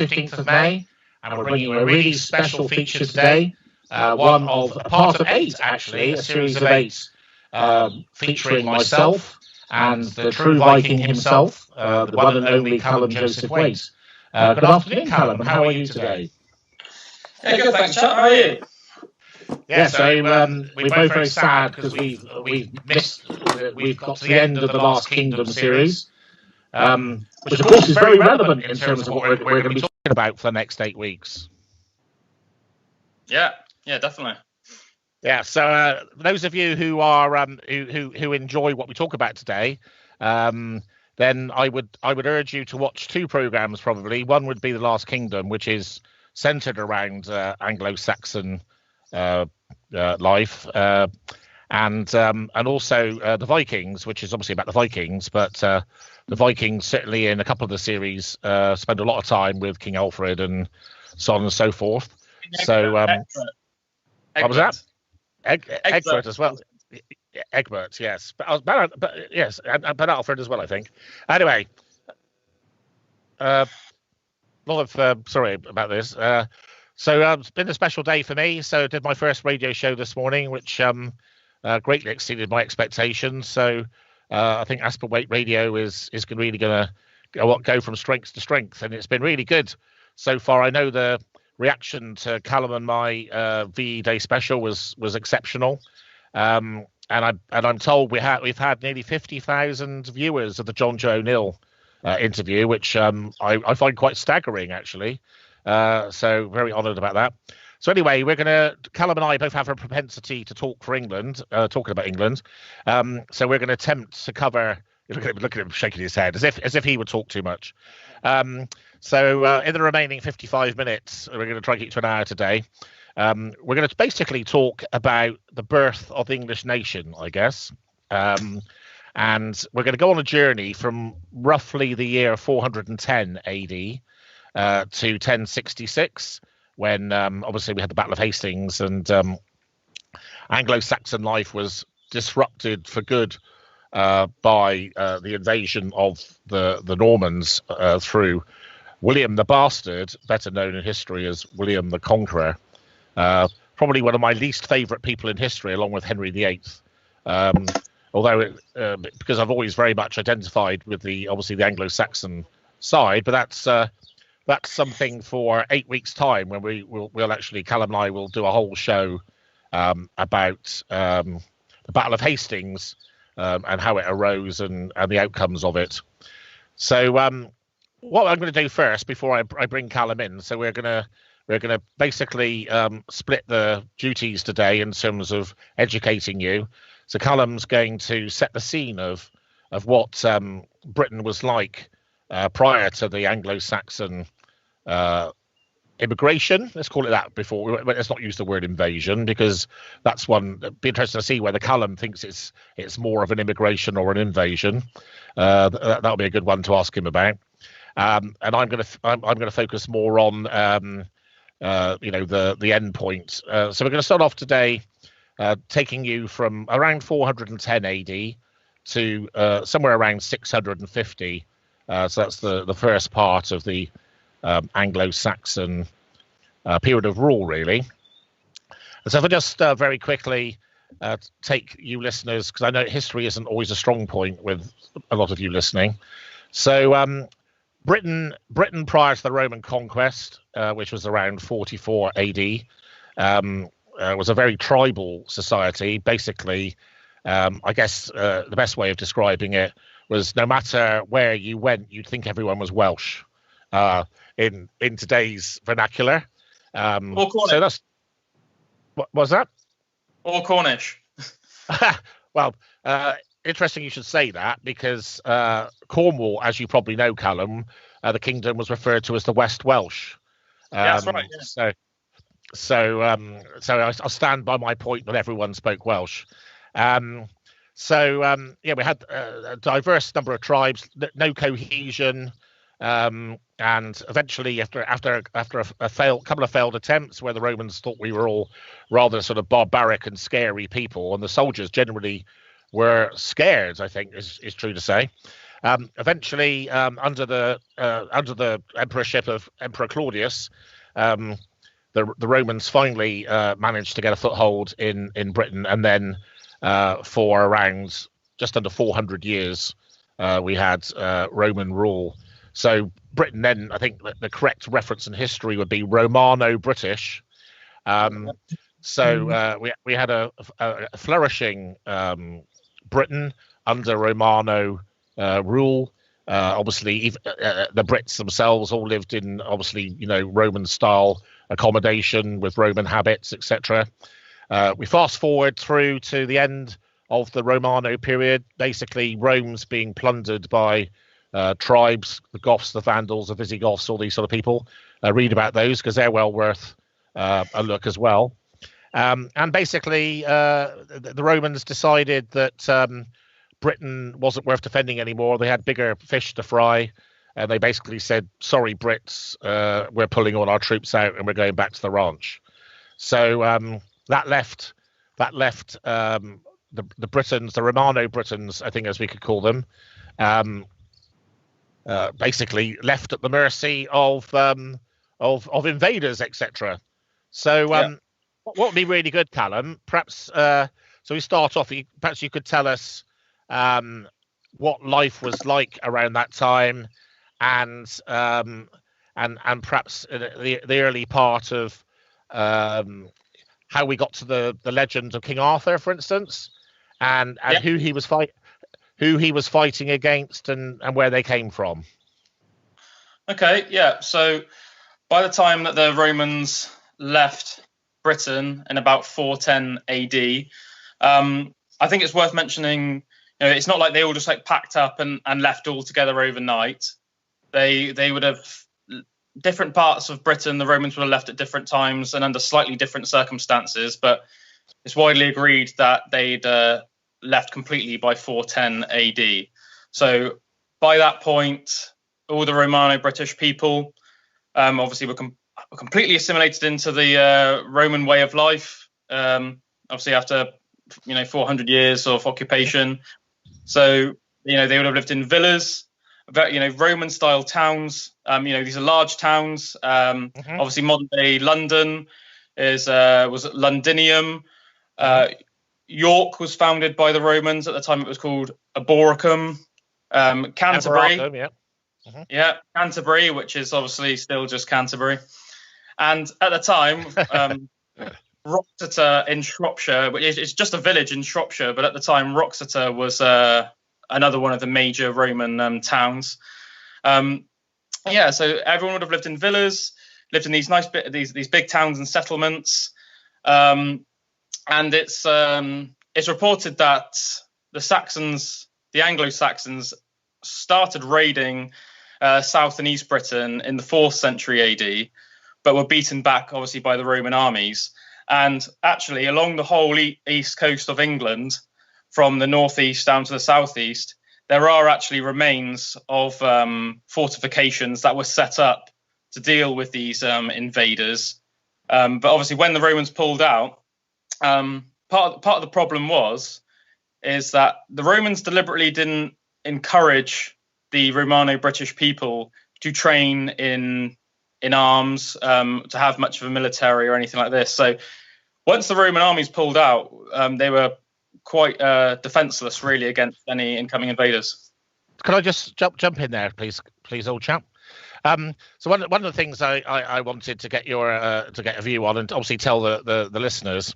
15th of May, and we're bringing you a really special feature today. One of a part of 8, actually, a series of 8, featuring myself and the true Viking himself, the one and only Callum Joseph Waite. Good afternoon, Callum. How are you today? Yeah, good, thanks, Chuck. How are you? Yeah, so we're both very sad because we've got to the end of the Last Kingdom series, which of course is very relevant in terms of what we're going to be talking about for the next 8 weeks. Yeah, definitely. Yeah, so those of you who are who enjoy what we talk about today, then I would urge you to watch 2 programs probably. One would be The Last Kingdom, which is centered around Anglo-Saxon life, and also The Vikings, which is obviously about the Vikings, but the Vikings certainly in a couple of the series spend a lot of time with King Alfred and so on and so forth. So what was that? Egbert as well. Egbert, yes, but yes, but Alfred as well, I think. Anyway, sorry about this. So it's been a special day for me. So I did my first radio show this morning, which greatly exceeded my expectations. So I think Asperweight Radio is really going to go from strength to strength, and it's been really good so far. I know the reaction to Callum and my VE Day special was exceptional, and I'm told we've had nearly 50,000 viewers of the John Joe O'Neill interview, which I find quite staggering actually. So very honoured about that. So anyway, Callum and I both have a propensity to talk for England, talking about England. So we're going to attempt to cover. Look at him shaking his head as if he would talk too much. So in the remaining 55 minutes, we're going to try and get to an hour today. We're going to basically talk about the birth of the English nation, I guess. And we're going to go on a journey from roughly the year 410 AD to 1066, when obviously we had the Battle of Hastings and Anglo-Saxon life was disrupted for good by the invasion of the Normans through William the Bastard, better known in history as William the Conqueror. Probably one of my least favourite people in history, along with Henry VIII. Although, because I've always very much identified with the Anglo-Saxon side, but that's something for 8 weeks' time when we'll actually, Callum and I will do a whole show about the Battle of Hastings and how it arose and the outcomes of it. So what I'm going to do first, before I bring Callum in, so we're going to basically split the duties today in terms of educating you. So Callum's going to set the scene of what Britain was like prior to the Anglo-Saxon immigration. Let's call it that. Before, let's not use the word invasion, because that's one. It'd be interesting to see whether Callum thinks it's more of an immigration or an invasion. That'll be a good one to ask him about. And I'm going to focus more on the end point. So we're going to start off today taking you from around 410 AD to somewhere around 650. So that's the first part of the Anglo-Saxon period of rule, really. So if I just very quickly take you listeners, because I know history isn't always a strong point with a lot of you listening. So Britain prior to the Roman conquest, which was around 44 AD, was a very tribal society. Basically, I guess the best way of describing it was no matter where you went, you'd think everyone was Welsh in today's vernacular. Or Cornish. So that's what was that? Or Cornish. Well, interesting you should say that, because Cornwall, as you probably know, Callum, the kingdom was referred to as the West Welsh. That's right. Yeah. So I'll stand by my point that everyone spoke Welsh. We had a diverse number of tribes, no cohesion, and eventually, after a couple of failed attempts, where the Romans thought we were all rather sort of barbaric and scary people, and the soldiers generally were scared, I think is true to say. Eventually, under the emperorship of Emperor Claudius, the Romans finally managed to get a foothold in Britain, and then for around just under 400 years, we had Roman rule. So Britain then, I think the correct reference in history would be Romano-British. So we had a flourishing Britain under Romano rule. Obviously, the Brits themselves all lived in obviously Roman style accommodation with Roman habits, etc. We fast forward through to the end of the Romano period. Basically, Rome's being plundered by tribes, the Goths, the Vandals, the Visigoths, all these sort of people. Read about those because they're well worth a look as well. And basically, the Romans decided that Britain wasn't worth defending anymore. They had bigger fish to fry, and they basically said, "Sorry, Brits, we're pulling all our troops out and we're going back to the ranch." So that left the Britons, the Romano Britons, I think, as we could call them, basically left at the mercy of invaders, etc. So what would be really good, Callum? Perhaps so we start off. Perhaps you could tell us what life was like around that time, and perhaps the early part of how we got to the legend of King Arthur, for instance, and who he was fighting against, and where they came from. Okay, yeah. So by the time that the Romans left Britain in about 410 AD, I think it's worth mentioning. It's not like they all just packed up and left all together overnight. They would have different parts of Britain. The Romans would have left at different times and under slightly different circumstances, but it's widely agreed that they'd left completely by 410 AD. So by that point, all the Romano-British people obviously were completely assimilated into the Roman way of life. Obviously, after 400 years of occupation, so they would have lived in villas, Roman-style towns. These are large towns. Obviously, modern-day London was Londinium. York was founded by the Romans. At the time, it was called Eboracum. Canterbury, Canterbury, which is obviously still just Canterbury. And at the time, Wroxeter in Shropshire, which is just a village in Shropshire, but at the time, Wroxeter was another one of the major Roman towns. So everyone would have lived in villas, lived in these these big towns and settlements. And it's reported that the Anglo-Saxons, started raiding South and East Britain in the 4th century AD, but were beaten back, obviously, by the Roman armies. And actually, along the whole east coast of England, from the northeast down to the southeast, there are actually remains of fortifications that were set up to deal with these invaders. But obviously, when the Romans pulled out, part of the problem is that the Romans deliberately didn't encourage the Romano-British people to train in arms, to have much of a military or anything like this. So once the Roman armies pulled out, they were quite defenseless, really, against any incoming invaders. Can I just jump in there, please, old chap? So one of the things I wanted to get a view on, and obviously tell the listeners,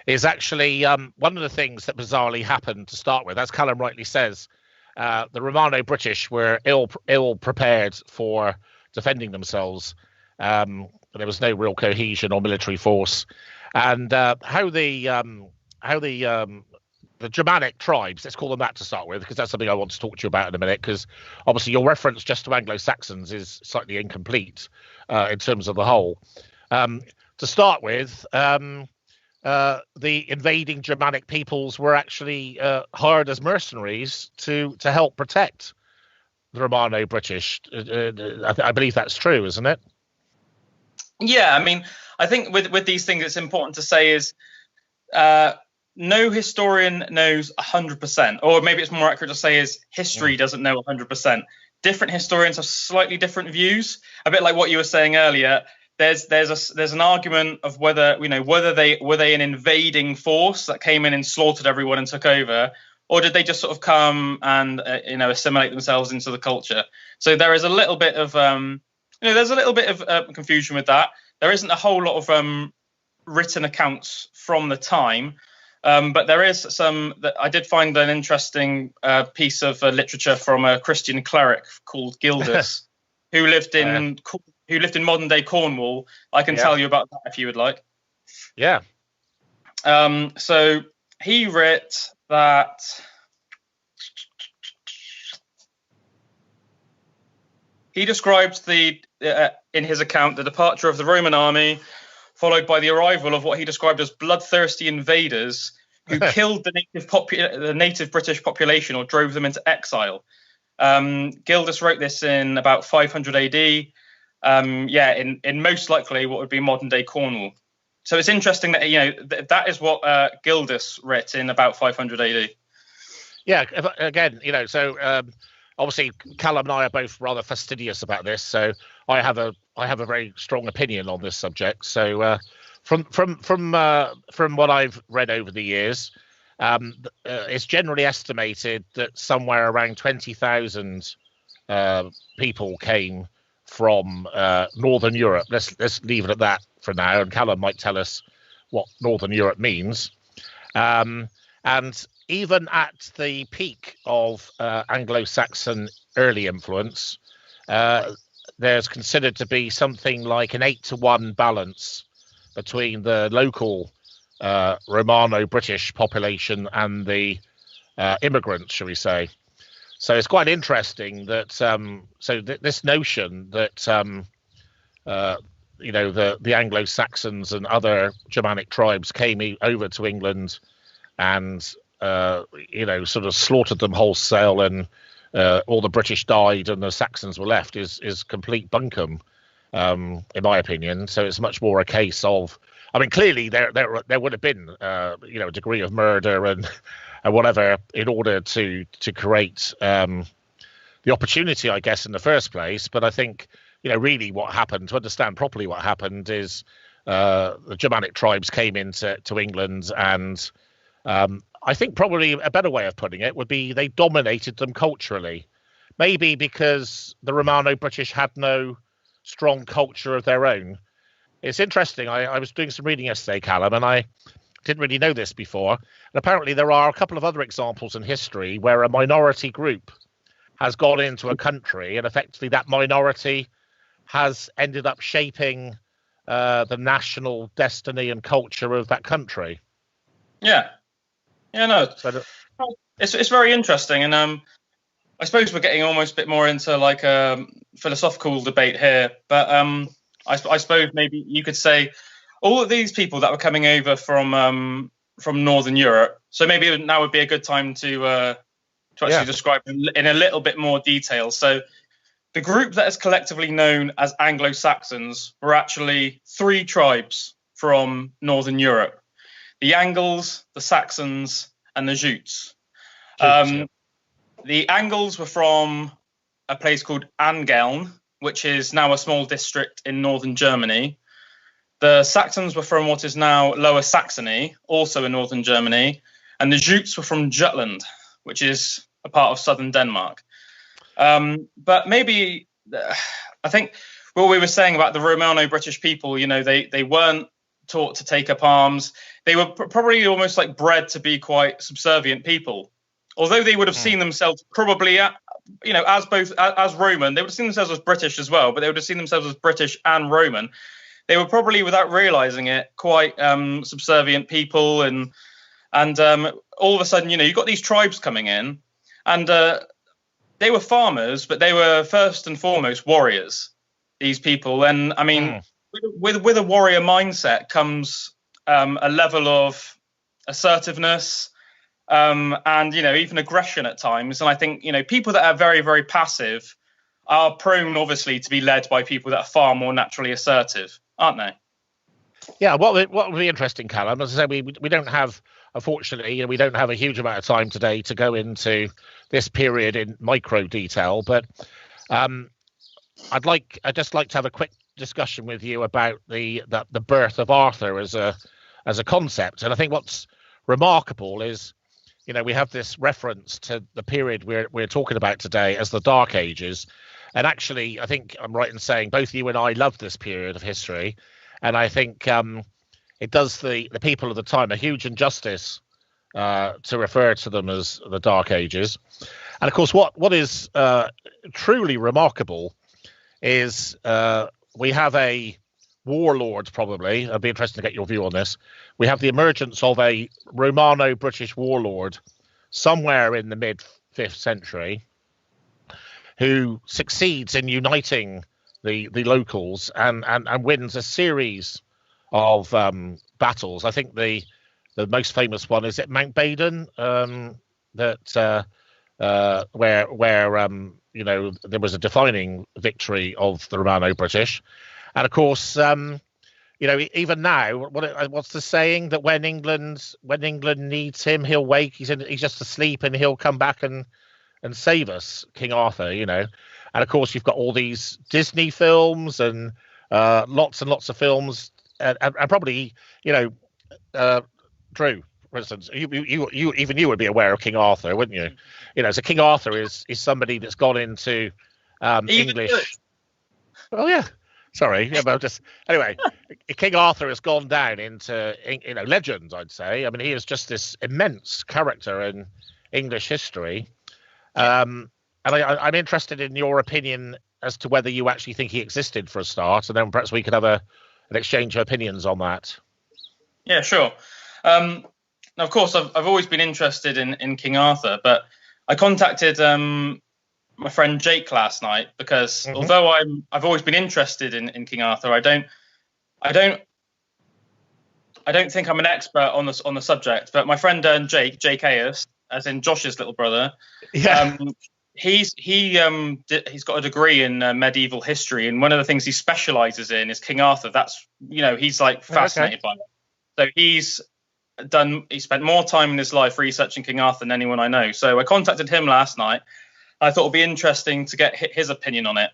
is actually one of the things that bizarrely happened to start with, as Callum rightly says. The Romano-British were ill prepared for defending themselves. There was no real cohesion or military force, and how the Germanic tribes, let's call them that to start with, because that's something I want to talk to you about in a minute, because obviously your reference just to Anglo-Saxons is slightly incomplete in terms of the whole. To start with, the invading Germanic peoples were actually hired as mercenaries to help protect the Romano-British. I believe that's true, isn't it? Yeah, I mean, I think with these things, it's important to say is no historian knows 100%, or maybe it's more accurate to say is history doesn't know 100%. Different historians have slightly different views. A bit like what you were saying earlier. There's an argument of whether they were an invading force that came in and slaughtered everyone and took over, or did they just sort of come and assimilate themselves into the culture? So there is a little bit of confusion with that. There isn't a whole lot of written accounts from the time. But there is some that I did find an interesting piece of literature from a Christian cleric called Gildas, who lived in modern day Cornwall. I can tell you about that if you would like. Yeah. So he writ that he describes in his account the departure of the Roman army, followed by the arrival of what he described as bloodthirsty invaders who killed the native British population or drove them into exile. Gildas wrote this in about 500 AD. In most likely what would be modern day Cornwall. So it's interesting that that is what Gildas writ in about 500 AD. Yeah, again, so obviously Callum and I are both rather fastidious about this, so I have a very strong opinion on this subject. So from what I've read over the years, it's generally estimated that somewhere around 20,000 people came from Northern Europe. Let's leave it at that for now, and Callum might tell us what Northern Europe means. And even at the peak of Anglo-Saxon early influence, there's considered to be something like an 8-to-1 balance between the local Romano-British population and the immigrants, shall we say. So it's quite interesting that this notion that the Anglo-Saxons and other Germanic tribes came over to England and sort of slaughtered them wholesale, and all the British died and the Saxons were left is complete bunkum, in my opinion. So it's much more a case of, I mean, clearly there would have been a degree of murder and whatever in order to create the opportunity, I guess, in the first place. But I think really what happened, to understand properly what happened, is the Germanic tribes came into England, and I think probably a better way of putting it would be they dominated them culturally. Maybe because the Romano-British had no strong culture of their own. It's interesting. I was doing some reading yesterday, Callum, and I didn't really know this before. And apparently there are a couple of other examples in history where a minority group has gone into a country, and effectively that minority has ended up shaping the national destiny and culture of that country. Yeah. Yeah, no, it's very interesting, and I suppose we're getting almost a bit more into like a philosophical debate here. But I suppose maybe you could say all of these people that were coming over from Northern Europe. So maybe now would be a good time to actually describe in a little bit more detail. So the group that is collectively known as Anglo-Saxons were actually 3 tribes from Northern Europe. The Angles, the Saxons, and the Jutes. The Angles were from a place called Angeln, which is now a small district in northern Germany. The Saxons were from what is now Lower Saxony, also in northern Germany. And the Jutes were from Jutland, which is a part of southern Denmark. But maybe, I think what we were saying about the Romano-British people, they weren't taught to take up arms. They were probably almost like bred to be quite subservient people, although they would have seen themselves probably as Roman. They would have seen themselves as British as well, but they would have seen themselves as British and Roman. They were probably, without realizing it, quite subservient people, and all of a sudden, you've got these tribes coming in, and they were farmers, but they were first and foremost warriors, these people. And I mean, with a warrior mindset comes a level of assertiveness and even aggression at times. And I think people that are very, very passive are prone, obviously, to be led by people that are far more naturally assertive, aren't they? Yeah, what would be interesting, Callum, as I say, we don't have, unfortunately, we don't have a huge amount of time today to go into this period in micro detail, but um, I'd just like to have a quick discussion with you about the birth of Arthur as a concept. And I think what's remarkable is, we have this reference to the period we're talking about today as the Dark Ages. And actually, I think I'm right in saying both you and I love this period of history. And I think it does the people of the time a huge injustice to refer to them as the Dark Ages. And of course, what is truly remarkable is we have a warlord, probably. I'd be interested to get your view on this. We have the emergence of a Romano-British warlord somewhere in the mid-5th century who succeeds in uniting the locals and wins a series of battles. I think the most famous one is at Mount Badon, that where there was a defining victory of the Romano-British. And of course, even now, what's the saying that when England needs him, he'll wake. He's just asleep, and he'll come back and save us, King Arthur. And of course, you've got all these Disney films and lots and lots of films, and probably Drew, for instance, you would be aware of King Arthur, wouldn't you? So King Arthur is somebody that's gone into English. Good. Oh yeah. Sorry, but just anyway, King Arthur has gone down into legend, I'd say. I mean, he is just this immense character in English history, and I'm interested in your opinion as to whether you actually think he existed for a start, and then perhaps we could have an exchange of opinions on that. Yeah, sure. Now, of course, I've always been interested in King Arthur, but I contacted my friend Jake last night because although I've always been interested in King Arthur, I don't think I'm an expert on the subject. But my friend Jake Ayers, as in Josh's little brother, he's got a degree in medieval history, and one of the things he specializes in is King Arthur. That's he's like fascinated by it. So he spent more time in his life researching King Arthur than anyone I know. So I contacted him last night. I thought it would be interesting to get his opinion on it.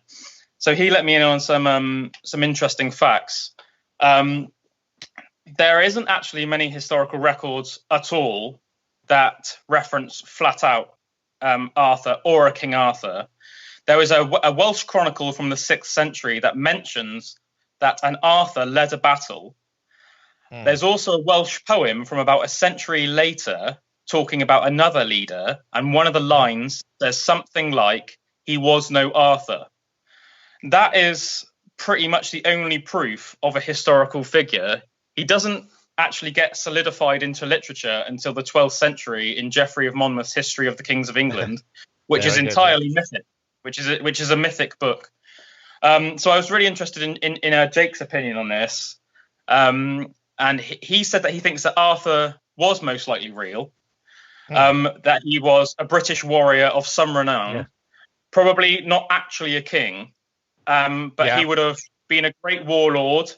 So he let me in on some interesting facts. There isn't actually many historical records at all that reference flat out Arthur or a King Arthur. There is a Welsh chronicle from the 6th century that mentions that an Arthur led a battle. There's also a Welsh poem from about a century later talking about another leader, and one of the lines says something like, "He was no Arthur." That is pretty much the only proof of a historical figure. He doesn't actually get solidified into literature until the 12th century in Geoffrey of Monmouth's History of the Kings of England, which is entirely mythic, which is a mythic book. So I was really interested in Jake's opinion on this. And he said that he thinks that Arthur was most likely real. That he was a British warrior of some renown, probably not actually a king, but he would have been a great warlord,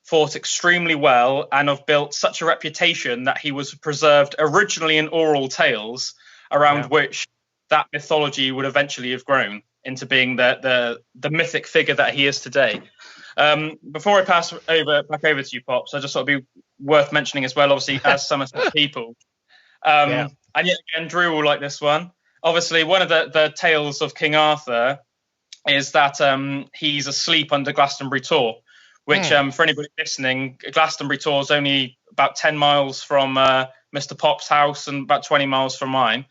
fought extremely well, and have built such a reputation that he was preserved originally in oral tales around which that mythology would eventually have grown into being the mythic figure that he is today. Before I pass back over to you, Pops, I just thought it'd be worth mentioning as well, obviously, as Somerset people. And yet again, Drew will like this one. Obviously, one of the tales of King Arthur is that he's asleep under Glastonbury Tor, which, for anybody listening, Glastonbury Tor is only about 10 miles from Mr. Pop's house and about 20 miles from mine.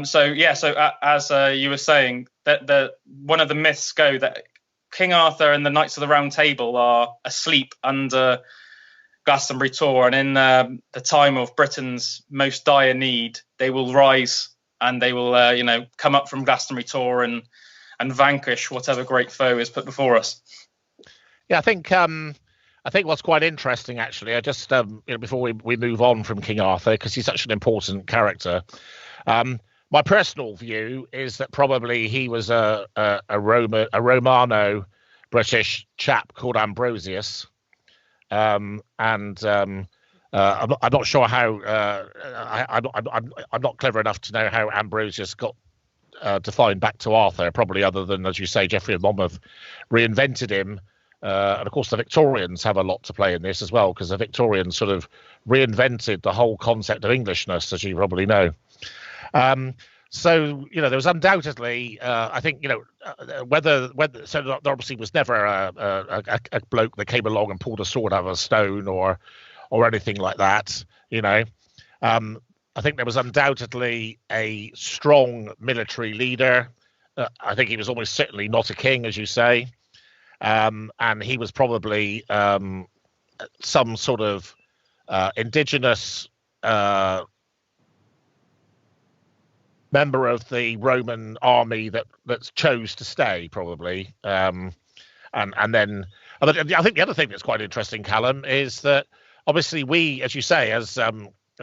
So as you were saying, that one of the myths go that King Arthur and the Knights of the Round Table are asleep under Glastonbury Tor, and in the time of Britain's most dire need, they will rise and they will, come up from Glastonbury Tor and vanquish whatever great foe is put before us. Yeah, I think what's quite interesting, actually, I just before we move on from King Arthur, because he's such an important character. My personal view is that probably he was a Romano British chap called Ambrosius. I'm not sure how. I'm not clever enough to know how Ambrosius got defined back to Arthur. Probably other than, as you say, Geoffrey of Monmouth reinvented him. And of course, the Victorians have a lot to play in this as well, because the Victorians sort of reinvented the whole concept of Englishness, as you probably know. So, there was undoubtedly, I think, whether so there obviously was never a bloke that came along and pulled a sword out of a stone or anything like that. I think there was undoubtedly a strong military leader. I think he was almost certainly not a king, as you say. And he was probably some sort of indigenous member of the Roman army that chose to stay, probably. And then I think the other thing that's quite interesting, Callum, is that obviously we, as you say, as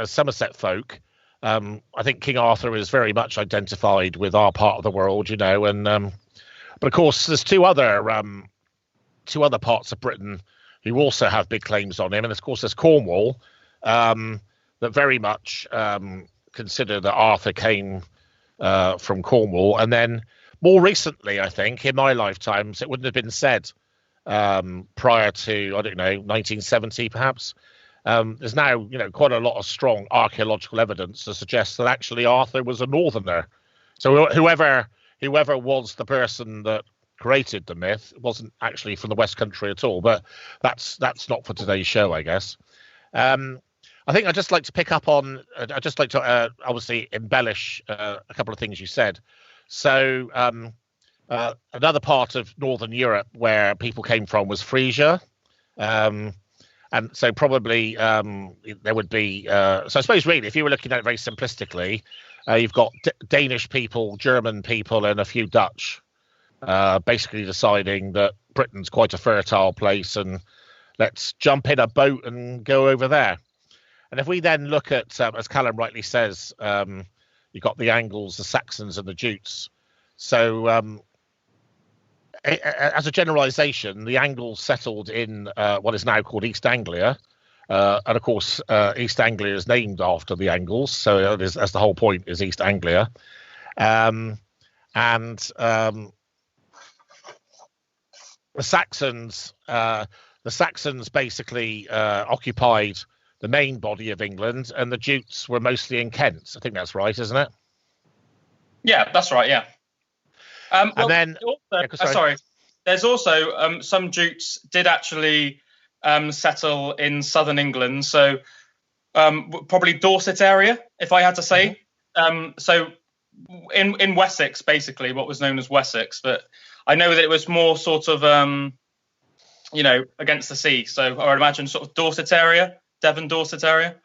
Somerset folk, I think King Arthur is very much identified with our part of the world, and but of course there's two other parts of Britain who also have big claims on him, and of course there's Cornwall, that very much consider that Arthur came from Cornwall. And then more recently, I think in my lifetimes, it wouldn't have been said prior to, I don't know, 1970 perhaps. There's now quite a lot of strong archaeological evidence to suggest that actually Arthur was a northerner. So whoever was the person that created the myth wasn't actually from the West Country at all. But that's not for today's show, I guess. I think I'd just like to pick up on. I'd just like to obviously embellish a couple of things you said. So another part of Northern Europe where people came from was Frisia. And so probably there would be. So I suppose really, if you were looking at it very simplistically, you've got Danish people, German people, and a few Dutch, basically deciding that Britain's quite a fertile place, and let's jump in a boat and go over there. And if we then look at, as Callum rightly says, you've got the Angles, the Saxons, and the Jutes. So as a generalisation, the Angles settled in what is now called East Anglia, and of course East Anglia is named after the Angles, so that's the whole point, is East Anglia. The Saxons basically occupied the main body of England, and the Jutes were mostly in Kent. I think that's right, isn't it? Yeah, that's right. Yeah. And then, sorry. There's also some Jutes did actually settle in southern England, so probably Dorset area, if I had to say. So in Wessex, basically, what was known as Wessex, but I know that it was more sort of against the sea. So I would imagine sort of Dorset area, Devon Dorset area.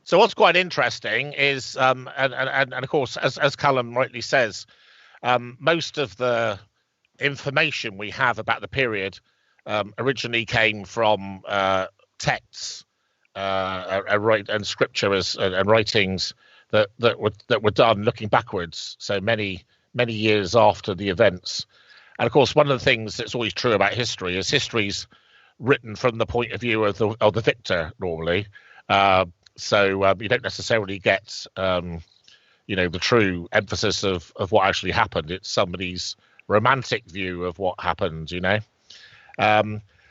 So what's quite interesting is, and of course, as Callum rightly says, most of the information we have about the period originally came from texts and scripture and writings that were done looking backwards, so many years after the events. And of course, one of the things that's always true about history is history's written from the point of view of the victor normally. So you don't necessarily get the true emphasis of what actually happened. It's somebody's romantic view of what happened,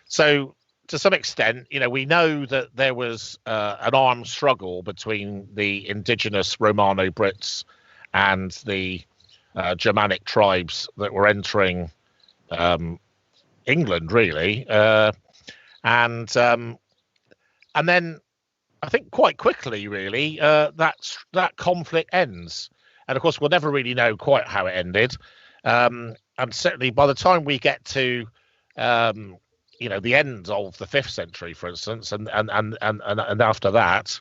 So to some extent, we know that there was an armed struggle between the indigenous Romano-Brits and the Germanic tribes that were entering England, really. And then I think quite quickly, really, that conflict ends. And of course, we'll never really know quite how it ended. And certainly by the time we get to, the end of the 5th century, for instance, and after that,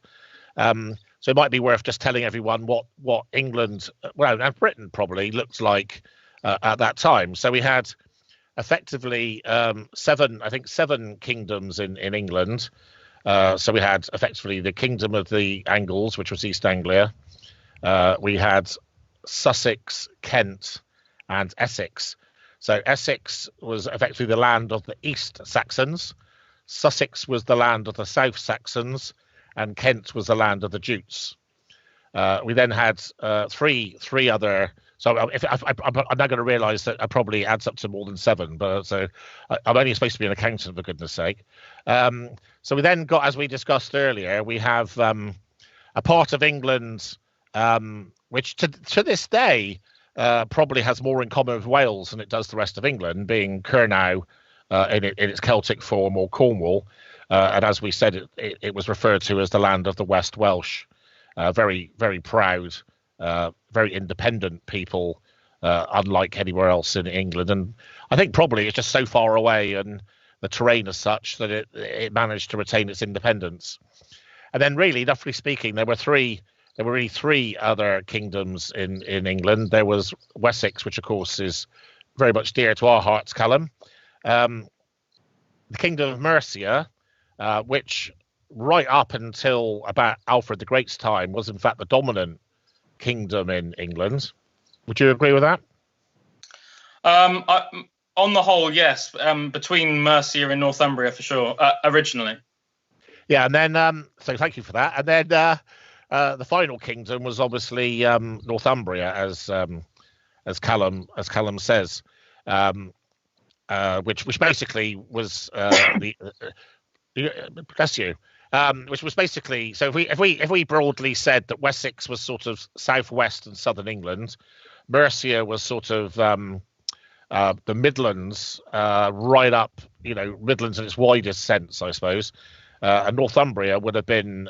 so it might be worth just telling everyone what England, and Britain probably looked like at that time. So we had effectively 7 kingdoms in England. So we had effectively the kingdom of the Angles, which was East Anglia. We had Sussex, Kent, and Essex. So Essex was effectively the land of the East Saxons, Sussex was the land of the South Saxons, and Kent was the land of the Jutes. We then had three other. So I'm now going to realise that it probably adds up to more than seven. But so I'm only supposed to be an accountant, for goodness sake. So we then got, as we discussed earlier, we have a part of England which to this day probably has more in common with Wales than it does the rest of England, being Cernow in its Celtic form, or Cornwall. And as we said, it was referred to as the land of the West Welsh. Very, very proud, very independent people, unlike anywhere else in England. And I think probably it's just so far away and the terrain is such that it managed to retain its independence. And then, really, roughly speaking, there were really three other kingdoms in England. There was Wessex, which of course is very much dear to our hearts, Callum. The Kingdom of Mercia, which right up until about Alfred the Great's time was in fact the dominant kingdom in England. Would you agree with that? On the whole, yes. Between Mercia and Northumbria, for sure, originally. Yeah, and then so thank you for that. And then the final kingdom was obviously Northumbria, as Callum says, which basically was bless you. Which was basically, so if we broadly said that Wessex was sort of southwest and southern England, Mercia was sort of the Midlands, right up, Midlands in its widest sense, I suppose. And Northumbria would have been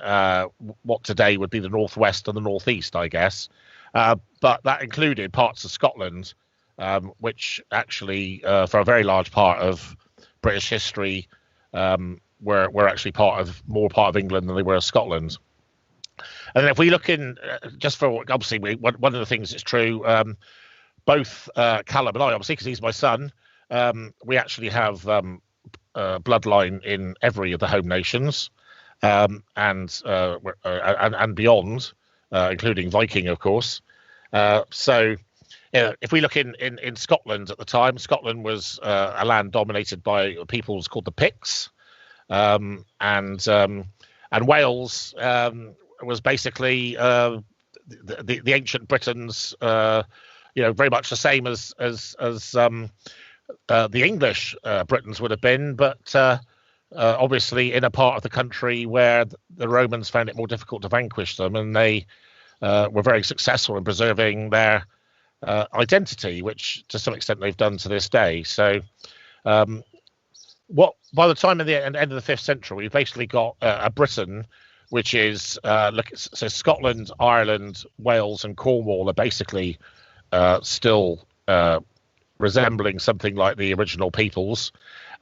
what today would be the northwest and the northeast, I guess. But that included parts of Scotland, which actually, for a very large part of British history, were actually more part of England than they were of Scotland. And then if we look in, just for obviously one of the things that's true, both Callum and I, obviously, because he's my son, we actually have bloodline in every of the home nations, and beyond, including Viking, of course. So if we look in Scotland at the time, Scotland was a land dominated by peoples called the Picts. And Wales was basically the ancient Britons, very much the same as the English Britons would have been, but obviously in a part of the country where the Romans found it more difficult to vanquish them, and they were very successful in preserving their identity, which to some extent they've done to this day. So by the time of the end of the 5th century, we've basically got a Britain, which is so Scotland, Ireland, Wales, and Cornwall are basically still resembling something like the original peoples,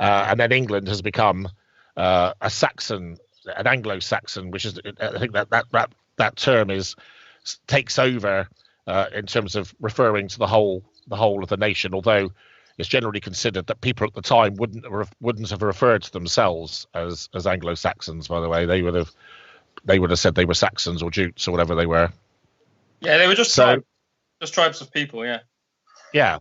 and then England has become a Saxon, an Anglo-Saxon, which is, I think that term takes over in terms of referring to the whole of the nation, although it's generally considered that people at the time wouldn't have referred to themselves as Anglo-Saxons. By the way, they would have said they were Saxons or Jutes or whatever they were. Yeah, they were just tribes of people. Yeah. Yeah.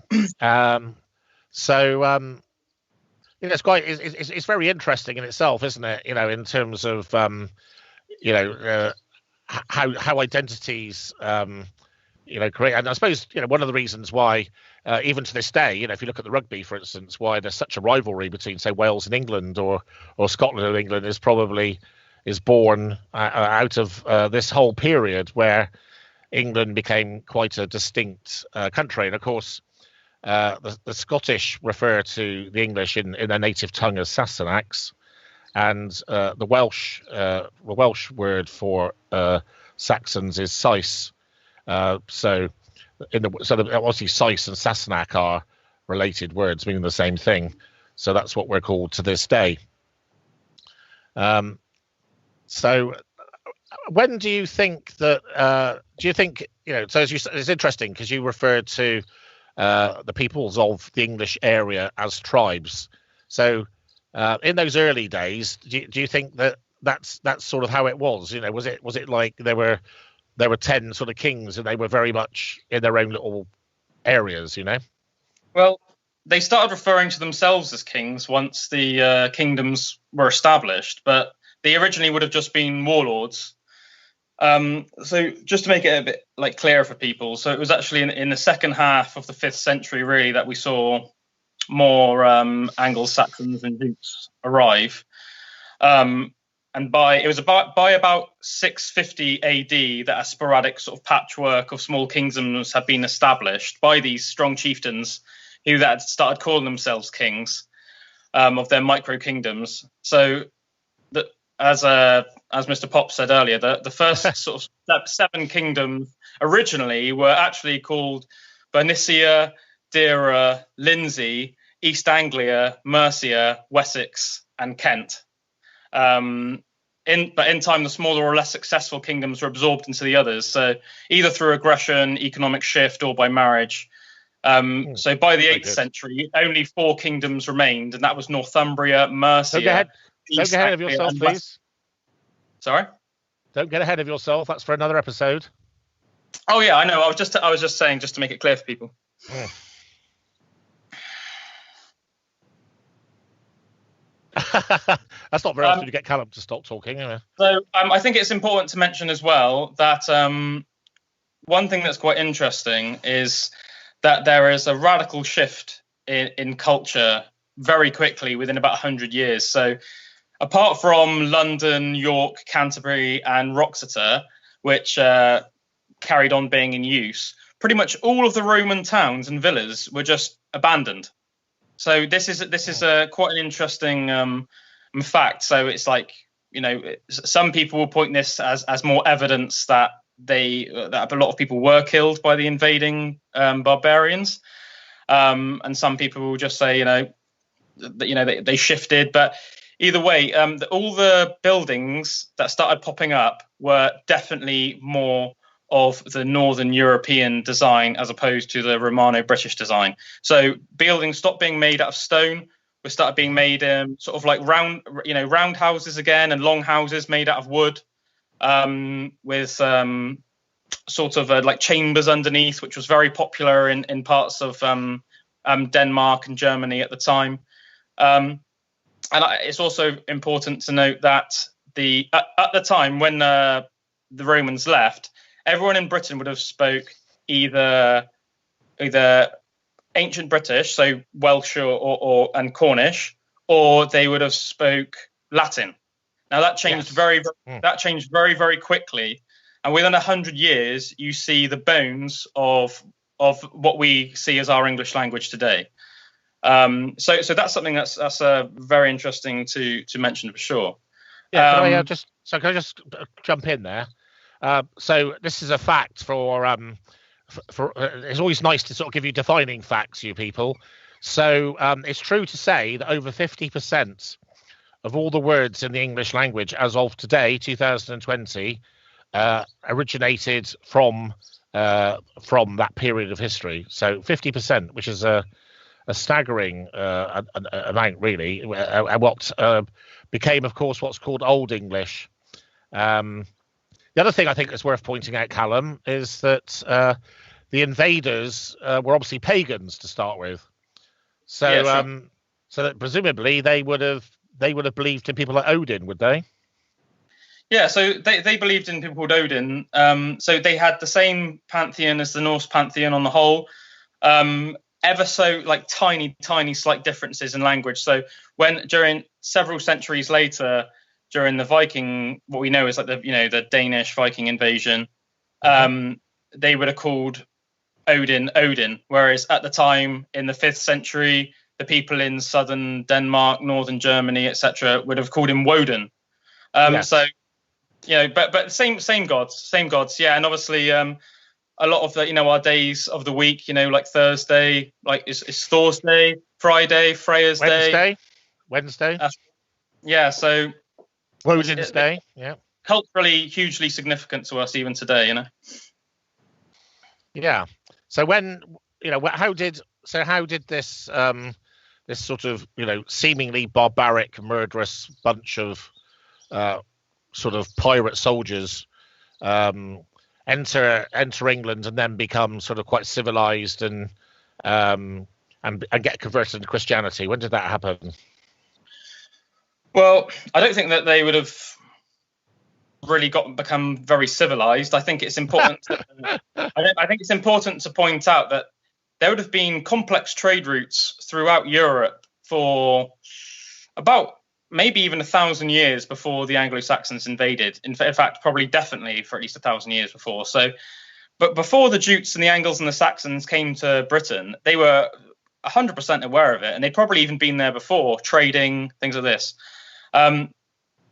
It's very interesting in itself, isn't it? In terms of how identities create. And I suppose one of the reasons why, even to this day, if you look at the rugby, for instance, why there's such a rivalry between, say, Wales and England or Scotland and England is born out of this whole period where England became quite a distinct country. And of course, the Scottish refer to the English in their native tongue as Sassenachs, and the Welsh word for Saxons is Sais. So obviously Sais and Sassenach are related words meaning the same thing. So that's what we're called to this day. So when do you think that? So it's interesting because you referred to the peoples of the English area as tribes. So in those early days, do you think that that's sort of how it was? Was it like there were 10 sort of kings and they were very much in their own little areas? Well, they started referring to themselves as kings once the kingdoms were established, but they originally would have just been warlords. So just to make it a bit like clearer for people, so it was actually in the second half of the 5th century really that we saw more Anglo-Saxons and dukes arrive. And by about 650 AD that a sporadic sort of patchwork of small kingdoms had been established by these strong chieftains who that started calling themselves kings of their micro kingdoms. So that as Mr. Pop said earlier, the first sort of 7 kingdoms originally were actually called Bernicia, Deira, Lindsey, East Anglia, Mercia, Wessex, and Kent. But in time, the smaller or less successful kingdoms were absorbed into the others, so either through aggression, economic shift, or by marriage. So by the 8th century, only 4 kingdoms remained, and that was Northumbria, Mercia. Don't get ahead of yourself, please. Sorry? Don't get ahead of yourself. That's for another episode. Oh yeah, I know. I was just saying, just to make it clear for people. That's not very often you get Callum to stop talking. Anyway. So I think it's important to mention as well that one thing that's quite interesting is that there is a radical shift in culture very quickly within about 100 years. So apart from London, York, Canterbury, and Wroxeter, which carried on being in use, pretty much all of the Roman towns and villas were just abandoned. So this is quite an interesting fact. So it's like, you know, some people will point this as more evidence that that a lot of people were killed by the invading barbarians, and some people will just say, they shifted. But either way, all the buildings that started popping up were definitely more of the Northern European design as opposed to the Romano-British design. So buildings stopped being made out of stone, we started being made sort of like round houses again, and long houses made out of wood, with sort of like chambers underneath, which was very popular in parts of Denmark and Germany at the time. And it's also important to note that at the time when the Romans left, everyone in Britain would have spoke either ancient British, so Welsh and Cornish, or they would have spoke Latin. Now that changed very, very quickly, and within 100 years, you see the bones of what we see as our English language today. So that's something that's very interesting to mention for sure. Yeah, can I just jump in there? So this is a fact for it's always nice to sort of give you defining facts, you people. So it's true to say that over 50% of all the words in the English language as of today, 2020, originated from that period of history. So 50%, which is a staggering amount, really, and what became, of course, what's called Old English. The other thing I think is worth pointing out, Callum, is that the invaders were obviously pagans to start with. So, yeah, sure. So that presumably they would have believed in people like Odin, would they? Yeah, so they believed in people called Odin. So they had the same pantheon as the Norse pantheon on the whole. Ever so like tiny slight differences in language. So when during several centuries later, during the Viking, what we know is like the Danish Viking invasion, they would have called Odin, whereas at the time in the 5th century, the people in southern Denmark, northern Germany, etc., would have called him Woden. Yes. So, but same gods, yeah, and obviously a lot of the our days of the week, like Thursday, like it's Thursday, Friday, Freya's Day, Wednesday. Yeah, so. Woden's Day, yeah. Culturally, hugely significant to us even today, Yeah. So how did this this sort of seemingly barbaric, murderous bunch of sort of pirate soldiers enter England and then become sort of quite civilized and and get converted into Christianity? When did that happen? Well, I don't think that they would have really become very civilized. I think it's important. I think it's important to point out that there would have been complex trade routes throughout Europe for about maybe even 1,000 years before the Anglo-Saxons invaded. In fact, probably definitely for at least 1,000 years before. So, but before the Jutes and the Angles and the Saxons came to Britain, they were 100% aware of it, and they'd probably even been there before, trading, things like this.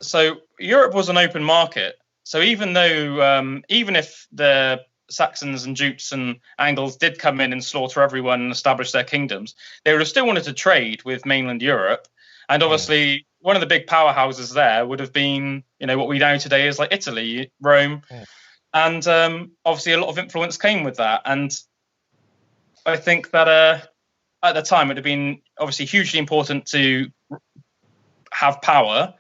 So Europe was an open market. So even if the Saxons and Jutes and Angles did come in and slaughter everyone and establish their kingdoms, they would have still wanted to trade with mainland Europe. And obviously, one of the big powerhouses there would have been, what we know today is like Italy, Rome. And obviously, a lot of influence came with that. And I think that at the time, it would have been obviously hugely important to have power.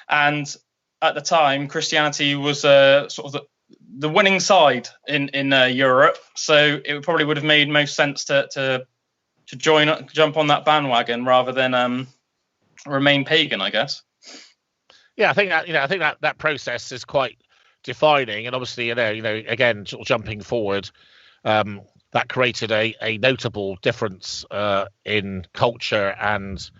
And at the time, Christianity was sort of the winning side in Europe. So it probably would have made most sense to jump on that bandwagon rather than remain pagan, I guess. Yeah, I think that process is quite defining, and obviously, again, sort of jumping forward, that created a notable difference in culture and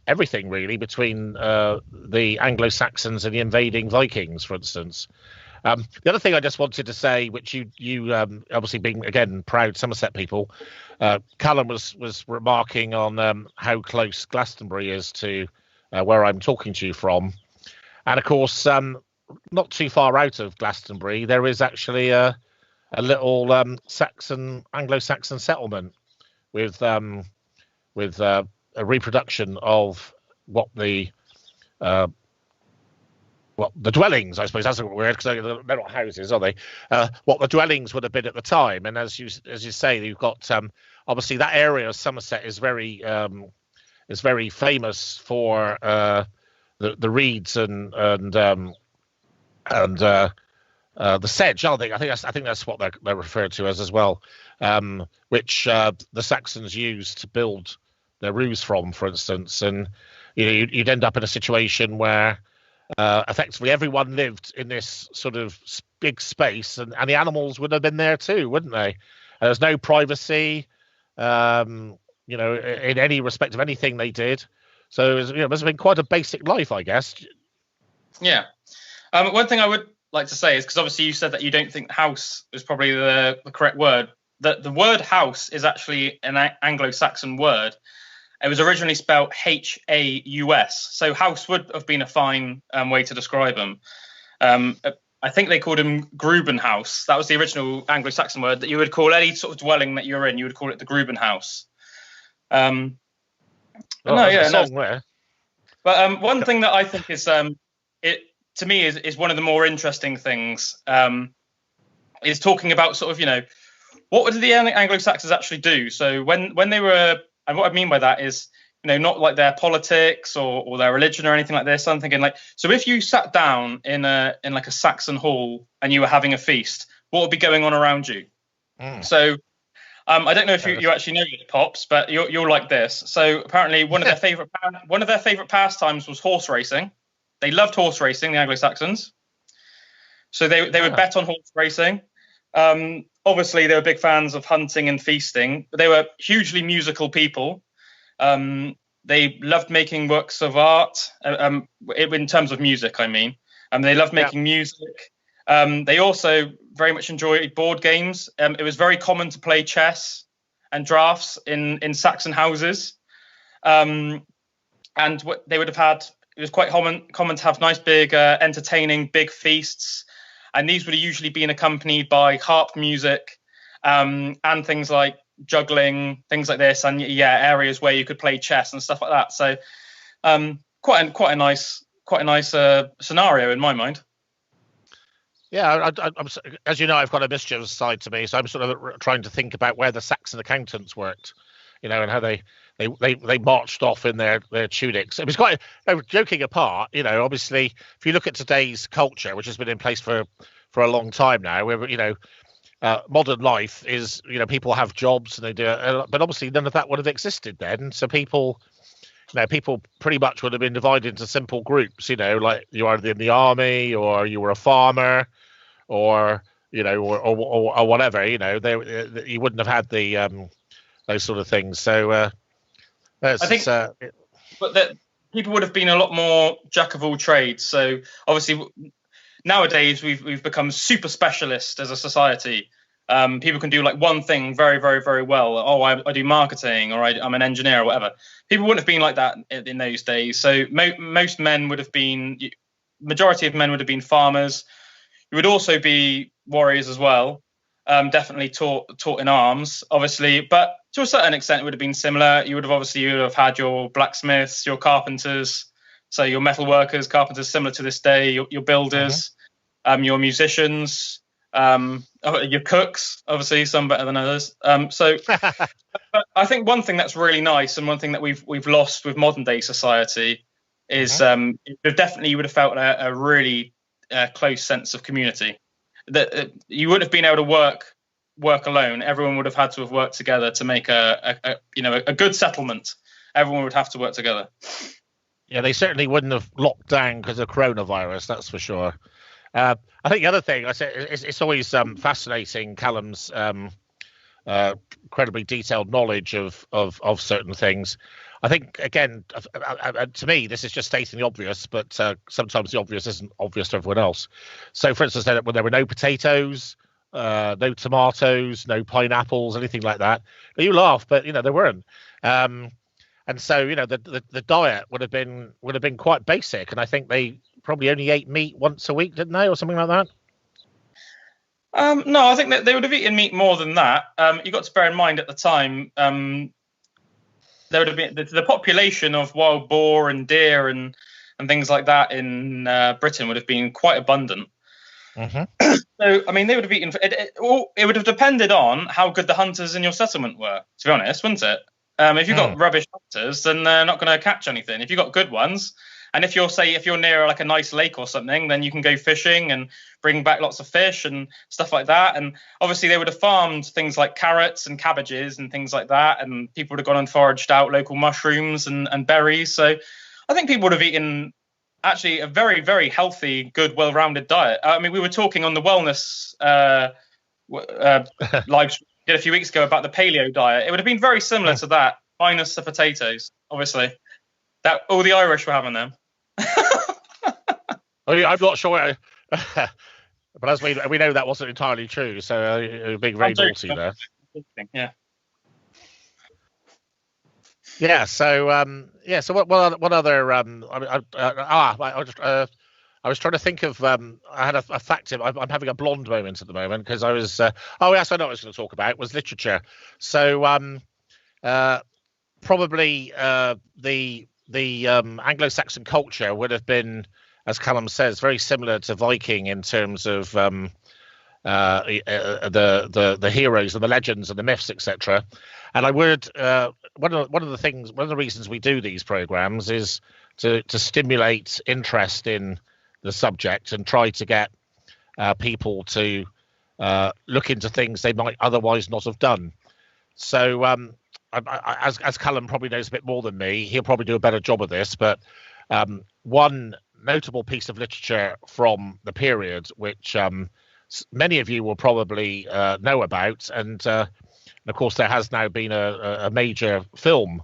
everything really between the Anglo-Saxons and the invading Vikings, for instance. The other thing I just wanted to say, which you obviously being again proud Somerset people, Callum was remarking on how close Glastonbury is to where I'm talking to you from, and of course, not too far out of Glastonbury, there is actually a little Anglo-Saxon settlement with a reproduction of what the dwellings, I suppose that's a word, because they're not houses, are they? What the dwellings would have been at the time, and as you say, you've got obviously that area of Somerset is very famous for the reeds and the sedge, aren't they? I think that's what they're referred to as well, which the Saxons used to build their roofs from, for instance, and you'd end up in a situation where effectively everyone lived in this sort of big space, and the animals would have been there too, wouldn't they? And there's no privacy, in any respect of anything they did. So it must have been quite a basic life, I guess. Yeah. One thing I would like to say is, because obviously you said that you don't think house is probably the correct word. The word house is actually an Anglo-Saxon word. It was originally spelled Haus, so house would have been a fine way to describe them. I think they called them Grubenhaus. That was the original Anglo-Saxon word that you would call any sort of dwelling that you're in. You would call it the Grubenhaus. But one thing that I think is to me is one of the more interesting things is talking about sort of what did the Anglo-Saxons actually do? So when they were, and what I mean by that is, not like their politics or their religion or anything like this. I'm thinking so if you sat down in like a Saxon hall and you were having a feast, what would be going on around you? So I don't know if you actually know this, Pops, but you're like this. So apparently one of their favorite pastimes was horse racing. They loved horse racing, the Anglo-Saxons. So they would bet on horse racing. Obviously, they were big fans of hunting and feasting, but they were hugely musical people. They loved making works of art, in terms of music, I mean. They loved making music. They also very much enjoyed board games. It was very common to play chess and drafts in Saxon houses. And what they would have had, it was quite common to have nice, big, entertaining, big feasts. And these would have usually been accompanied by harp music and things like juggling, things like this, and areas where you could play chess and stuff like that. So quite a nice scenario in my mind. Yeah, I'm, as you know, I've got a mischievous side to me, so I'm sort of trying to think about where the Saxon accountants worked, and how they marched off in their tunics. It was quite, joking apart, obviously, if you look at today's culture, which has been in place for a long time now, where modern life is, people have jobs and they do it, but obviously none of that would have existed then. So people pretty much would have been divided into simple groups, like you are in the army, or you were a farmer, or or whatever. You wouldn't have had the those sort of things. So I think, but that people would have been a lot more jack of all trades. So obviously nowadays we've become super specialist as a society. People can do like one thing very, very, very well. Oh, I do marketing, or I'm an engineer, or whatever. People wouldn't have been like that in those days. So most men would have been, majority of men would have been farmers. You would also be warriors as well. Definitely taught in arms, obviously, but to a certain extent it would have been similar. You would have had your blacksmiths, your carpenters, so your metal workers, carpenters, similar to this day, your builders, your musicians, your cooks, obviously some better than others. So but I think one thing that's really nice, and one thing that we've lost with modern day society, is definitely you would have felt a really close sense of community. That you wouldn't have been able to work alone. Everyone would have had to have worked together to make a good settlement. Everyone would have to work together. Yeah, they certainly wouldn't have locked down because of coronavirus, that's for sure. I think the other thing I said, it's always fascinating, Callum's incredibly detailed knowledge of certain things. I think, again, to me, this is just stating the obvious, but sometimes the obvious isn't obvious to everyone else. So, for instance, when there were no potatoes, no tomatoes, no pineapples, anything like that. You laugh, but there weren't. And so, the diet would have been quite basic, and I think they probably only ate meat once a week, didn't they, or something like that? No, I think that they would have eaten meat more than that. You got to bear in mind at the time, there would have been the population of wild boar and deer and things like that in Britain would have been quite abundant. Mm-hmm. So, I mean, they would have eaten. It would have depended on how good the hunters in your settlement were, to be honest, wouldn't it? If you've got rubbish hunters, then they're not going to catch anything. If you've got good ones, and if you're near like a nice lake or something, then you can go fishing and bring back lots of fish and stuff like that. And obviously they would have farmed things like carrots and cabbages and things like that. And people would have gone and foraged out local mushrooms and berries. So I think people would have eaten actually a very, very healthy, good, well-rounded diet. I mean, we were talking on the wellness live stream a few weeks ago about the paleo diet. It would have been very similar to that, minus the potatoes, obviously. That all the Irish were having them. I'm not sure, but as we know, that wasn't entirely true. So being very naughty there. Yeah. So So what other? I was trying to think of. I had a fact. I'm having a blonde moment at the moment because I was. Yes, I know what I was going to talk about was literature. So probably the Anglo-Saxon culture would have been, as Callum says, very similar to Viking in terms of the heroes and the legends and the myths, etc. And I would one of the reasons we do these programs is to stimulate interest in the subject and try to get people to look into things they might otherwise not have done. So as Callum probably knows a bit more than me, he'll probably do a better job of this. But one notable piece of literature from the period, which many of you will probably know about, and of course there has now been a major film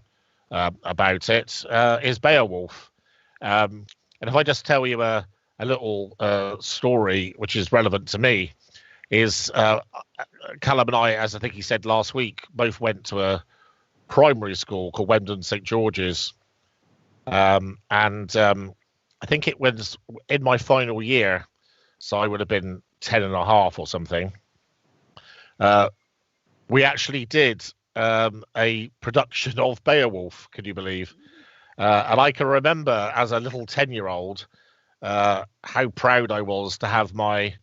about it, is Beowulf. And if I just tell you a little story which is relevant to me, is Callum and I, as I think he said last week, both went to a primary school called Wendon St George's, and I think it was in my final year, so I would have been 10 and a half or something. We actually did a production of Beowulf, can you believe? And I can remember as a little 10-year-old how proud I was to have my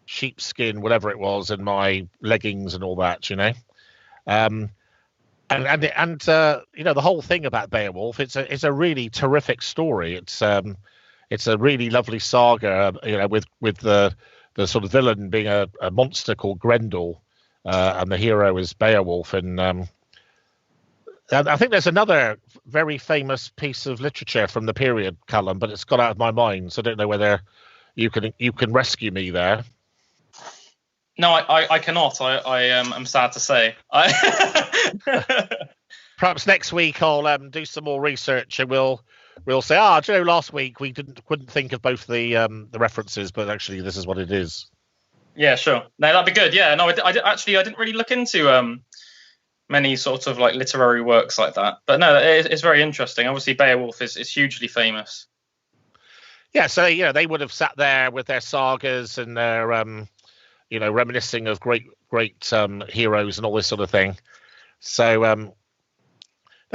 sheepskin, whatever it was, and my leggings and all that, and the whole thing about Beowulf, it's a really terrific story. It's a really lovely saga, with the the sort of villain being a monster called Grendel, and the hero is Beowulf. And I think there's another very famous piece of literature from the period, Callum, but it's gone out of my mind, so I don't know whether you can rescue me there. No, I cannot. I'm sad to say. Perhaps next week I'll do some more research and we'll say, do you know, last week we couldn't think of both the references, but actually this is what it is. Yeah, sure. No, that'd be good. Yeah, no, I didn't really look into many sort of like literary works like that, but no, it's very interesting. Obviously, Beowulf is hugely famous. Yeah, so they would have sat there with their sagas and their reminiscing of great heroes and all this sort of thing. So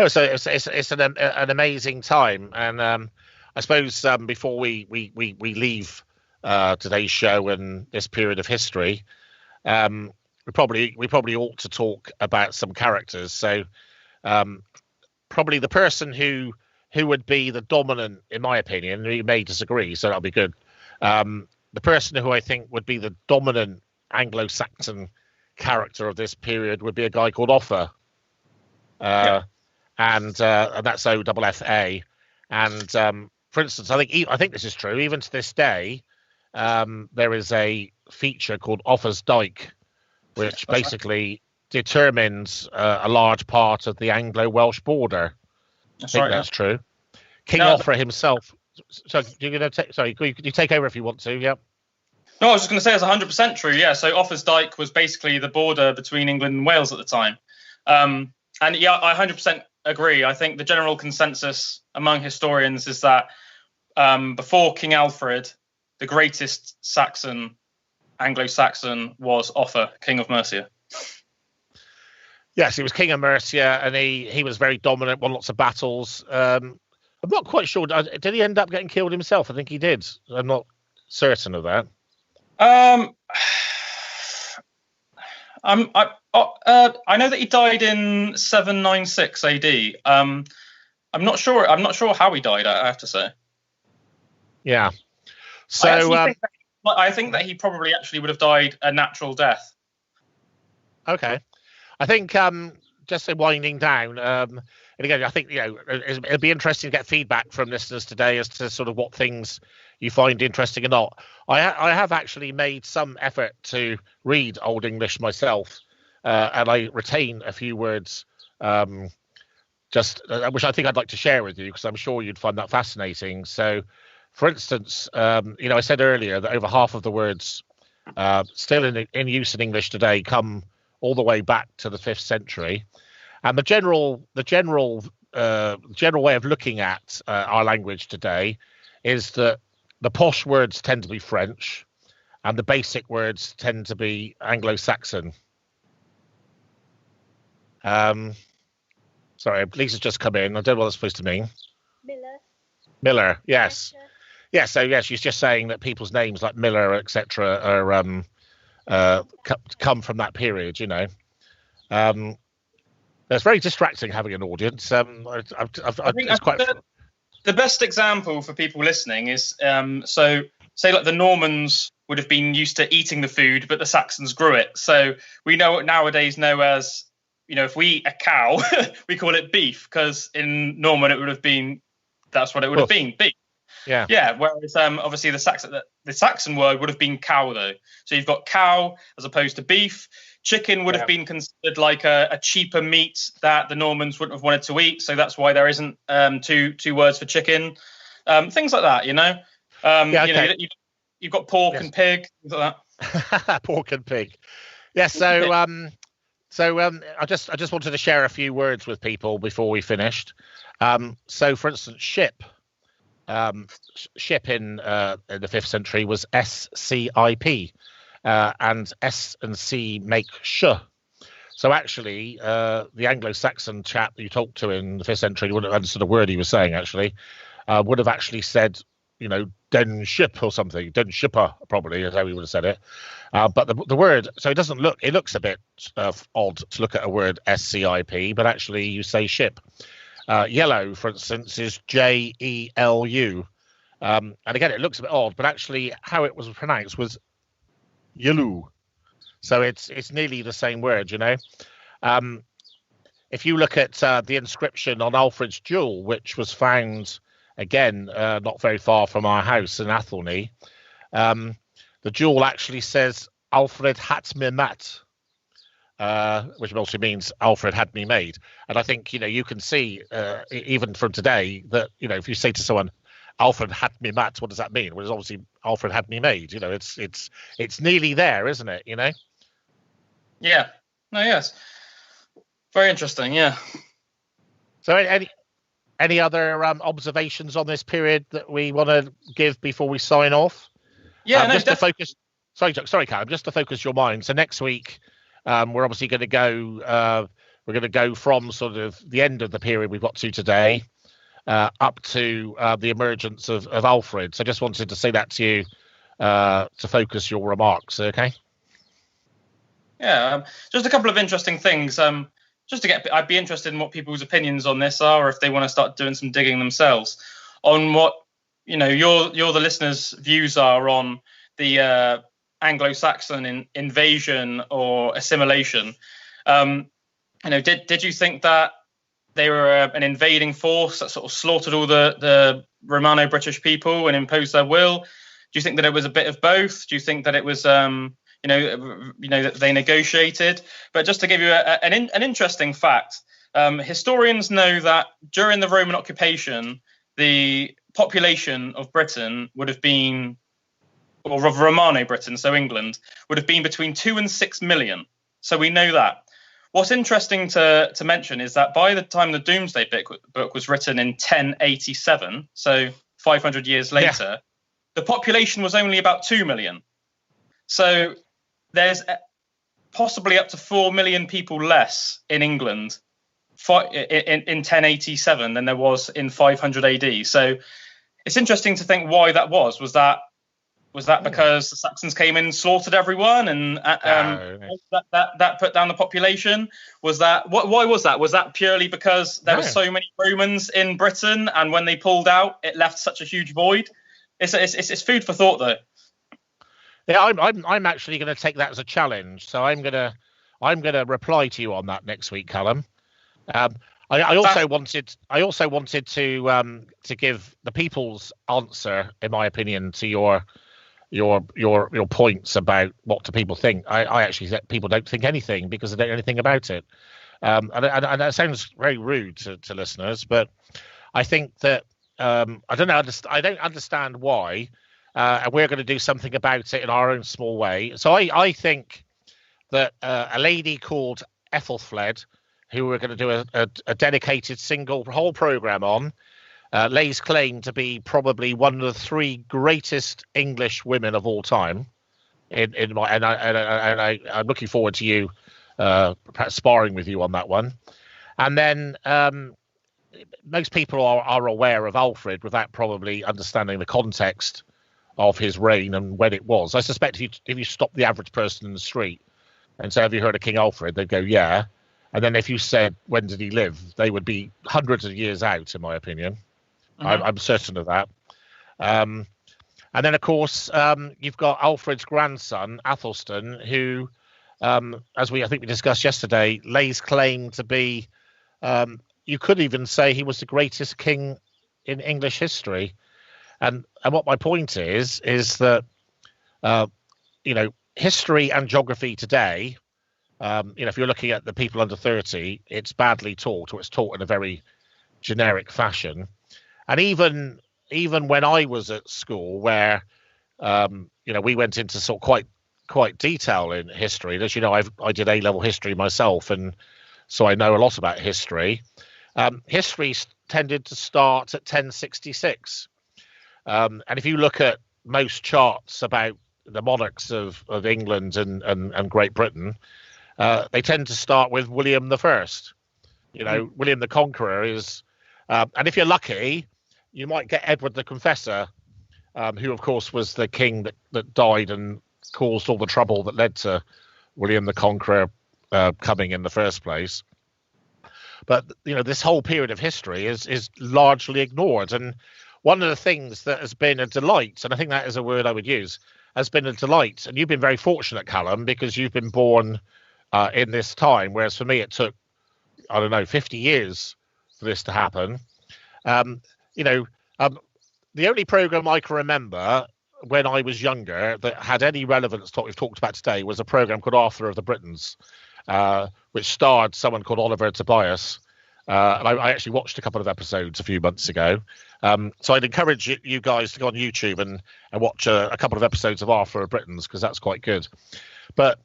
so it's an amazing time, and I suppose before we leave today's show and this period of history, we probably ought to talk about some characters. So probably the person who would be the dominant, in my opinion, you may disagree, so that'll be good. The person who I think would be the dominant Anglo-Saxon character of this period would be a guy called Offa. And that's OFFA. And for instance, I think this is true. Even to this day, there is a feature called Offa's Dyke, which basically determines a large part of the Anglo-Welsh border. That's true. King Offa himself. So you're going to sorry, you take over if you want to. Yeah. No, I was just going to say it's 100% true. Yeah. So Offa's Dyke was basically the border between England and Wales at the time. And yeah, I 100% agree. I think the general consensus among historians is that before King Alfred, the greatest Anglo-Saxon was Offa, King of Mercia. Yes, he was King of Mercia, and he was very dominant, won lots of battles. I'm not quite sure. Did he end up getting killed himself? I think he did. I'm not certain of that. I know that he died in 796 AD. I'm not sure how he died, I have to say. Yeah. So I think that he probably actually would have died a natural death. Okay. I think just winding down, and again, I think it'll be interesting to get feedback from listeners today as to sort of what things you find interesting or not. I have actually made some effort to read Old English myself, and I retain a few words, which I think I'd like to share with you because I'm sure you'd find that fascinating. So, for instance, I said earlier that over half of the words still in use in English today come all the way back to the 5th century, and the general way of looking at our language today is that the posh words tend to be French, and the basic words tend to be Anglo-Saxon. Sorry, Lisa's just come in. I don't know what that's supposed to mean. Miller, yes. Yeah, so yeah, she's just saying that people's names like Miller, etc., are come from that period. It's very distracting having an audience. The best example for people listening is so say like the Normans would have been used to eating the food, but the Saxons grew it. So we nowadays know as if we eat a cow, we call it beef because in Norman it would have been that's what it would have been, beef. Yeah. Whereas obviously the Saxon word would have been cow though. So you've got cow as opposed to beef. Chicken would have been considered like a cheaper meat that the Normans wouldn't have wanted to eat. So that's why there isn't two words for chicken. Things like that, you've got pork and pig, things like that. Pork and pig. Yeah. So I just wanted to share a few words with people before we finished. So for instance, ship. Ship in the 5th century was SCIP, and S and C make sh. So actually, the Anglo-Saxon chap that you talked to in the 5th century wouldn't have understood a word he was saying. Actually, would have actually said, den ship or something. Den shipper probably is how he would have said it. But the word, so it looks a bit odd to look at a word SCIP, but actually you say ship. Yellow, for instance, is JELU. And again, it looks a bit odd, but actually how it was pronounced was Yalu. So it's nearly the same word, you know. Um, if you look at the inscription on Alfred's jewel, which was found again not very far from our house in Athelney, the jewel actually says Alfred hat me mat, which also means Alfred had me made. And I think, you know, you can see even from today that, you know, if you say to someone, Alfred had me mat, what does that mean? Well, it's obviously Alfred had me made. You know, it's nearly there, isn't it? You know. Yeah. No. Yes. Very interesting. Yeah. So any other observations on this period that we want to give before we sign off? Yeah. No, just to focus. Sorry, Callum. Just to focus your mind. So next week, we're obviously going to go. We're going to go from sort of the end of the period we've got to today, up to the emergence of Alfred. So I just wanted to say that to you to focus your remarks. Okay. Yeah. Just a couple of interesting things. Just to get, I'd be interested in what people's opinions on this are, or if they want to start doing some digging themselves on what, you know, your the listeners' views are on the Anglo-Saxon invasion or assimilation. You know, did you think that they were an invading force that sort of slaughtered all the Romano-British people and imposed their will? Do you think that it was a bit of both? Do you think that it was you know that they negotiated? But just to give you an interesting fact, historians know that during the Roman occupation, the population of Britain would have been, or of Romano Britain, so England, would have been between 2 and 6 million. So we know that. What's interesting to mention is that by the time the Domesday book was written in 1087, so 500 years later, the population was only about 2 million. So there's possibly up to 4 million people less in England in 1087 than there was in 500 AD. So it's interesting to think why that was. Was that because the Saxons came in and slaughtered everyone and that put down the population? Was that why was that? Was that purely because there were so many Romans in Britain, and when they pulled out, it left such a huge void? It's food for thought, though. Yeah, I'm actually going to take that as a challenge. So I'm gonna reply to you on that next week, Callum. I also wanted to give the people's answer, in my opinion, to your points about what do people think. I actually think people don't think anything because they don't know anything about it. And that sounds very rude to listeners, but I think that I don't understand why. And we're going to do something about it in our own small way. So I think that a lady called Ethelfled, who we're going to do a dedicated whole program on, lays claim to be probably one of the 3 greatest English women of all time. I'm looking forward to you perhaps sparring with you on that one. And then most people are aware of Alfred without probably understanding the context of his reign and when it was. I suspect if you stop the average person in the street and say, have you heard of King Alfred? They'd go, yeah. And then if you said, when did he live? They would be hundreds of years out, in my opinion. Mm-hmm. I'm certain of that. And then, of course, you've got Alfred's grandson, Athelstan, who, as I think we discussed yesterday, lays claim to be, you could even say he was the greatest king in English history. And what my point is that, you know, history and geography today, you know, if you're looking at the people under 30, it's badly taught, or it's taught in a very generic fashion. And even when I was at school, where you know, we went into sort of quite detail in history. And as you know, I did A-level history myself, and so I know a lot about history. History tended to start at 1066. And if you look at most charts about the monarchs of England and Great Britain, they tend to start with William I. You know, William the Conqueror is, and if you're lucky, you might get Edward the Confessor, who, of course, was the king that died and caused all the trouble that led to William the Conqueror coming in the first place. But, you know, this whole period of history is largely ignored. And one of the things that has been a delight, and I think that is a word I would use, has been a delight. And you've been very fortunate, Callum, because you've been born in this time, whereas for me it took, I don't know, 50 years for this to happen. You know, the only program I can remember when I was younger that had any relevance to what we've talked about today was a program called Arthur of the Britons, which starred someone called Oliver Tobias. And I actually watched a couple of episodes a few months ago. So I'd encourage you guys to go on YouTube and watch a couple of episodes of Arthur of Britons, because that's quite good. But,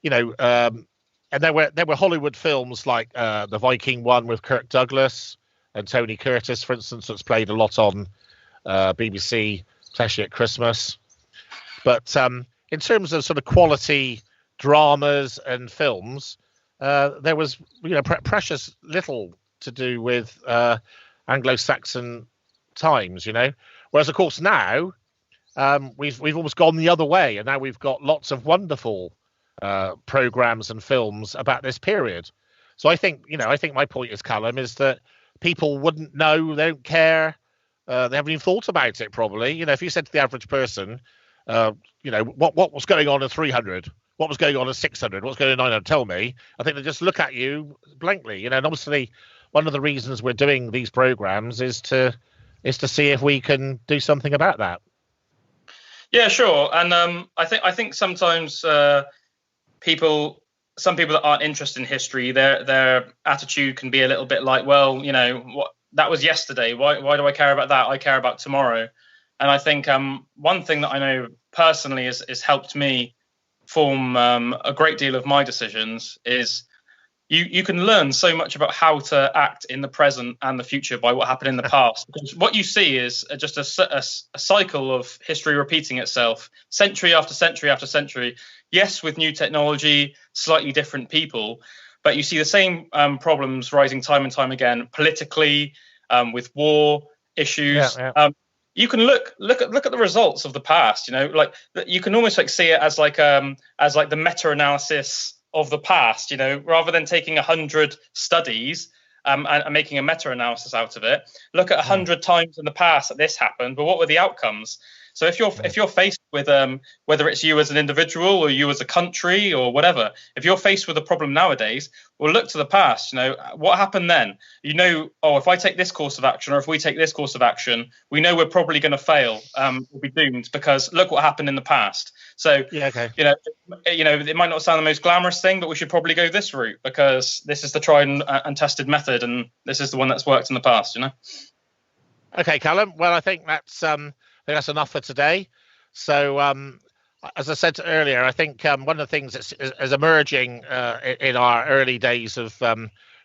you know, and there were Hollywood films like the Viking one with Kirk Douglas and Tony Curtis, for instance, that's played a lot on BBC, especially at Christmas. But in terms of sort of quality dramas and films, there was, you know, precious little to do with Anglo-Saxon times, you know. Whereas, of course, now we've almost gone the other way, and now we've got lots of wonderful programs and films about this period. So I think my point is, Callum, is that people wouldn't know, they don't care, they haven't even thought about it probably. You know, if you said to the average person, you know, what was going on in 300, what was going on in 600, what's going on in 900, tell me, I think they just look at you blankly, you know. And obviously one of the reasons we're doing these programs is to see if we can do something about that. Yeah, sure. And I think sometimes some people that aren't interested in history, their attitude can be a little bit like, well, you know, what, that was yesterday. Why do I care about that? I care about tomorrow. And I think one thing that I know personally has helped me form a great deal of my decisions is you can learn so much about how to act in the present and the future by what happened in the past. Because what you see is just a cycle of history repeating itself century after century after century. Yes, with new technology, slightly different people, but you see the same problems rising time and time again politically, with war issues. Yeah. You can look at the results of the past. You know, like you can almost like see it as like the meta-analysis of the past. You know, rather than taking 100 studies and making a meta-analysis out of it, look at 100 times in the past that this happened. But what were the outcomes? So if you're faced with whether it's you as an individual or you as a country or whatever, if you're faced with a problem nowadays, well, look to the past. You know, what happened then? You know, oh, if I take this course of action, or if we take this course of action, we know we're probably going to fail. We'll be doomed because look what happened in the past. So yeah, okay. You know, it might not sound the most glamorous thing, but we should probably go this route because this is the tried and tested method, and this is the one that's worked in the past. You know. Okay, Callum. Well, I think that's that's enough for today. So as I said earlier, I think one of the things that's is emerging in our early days of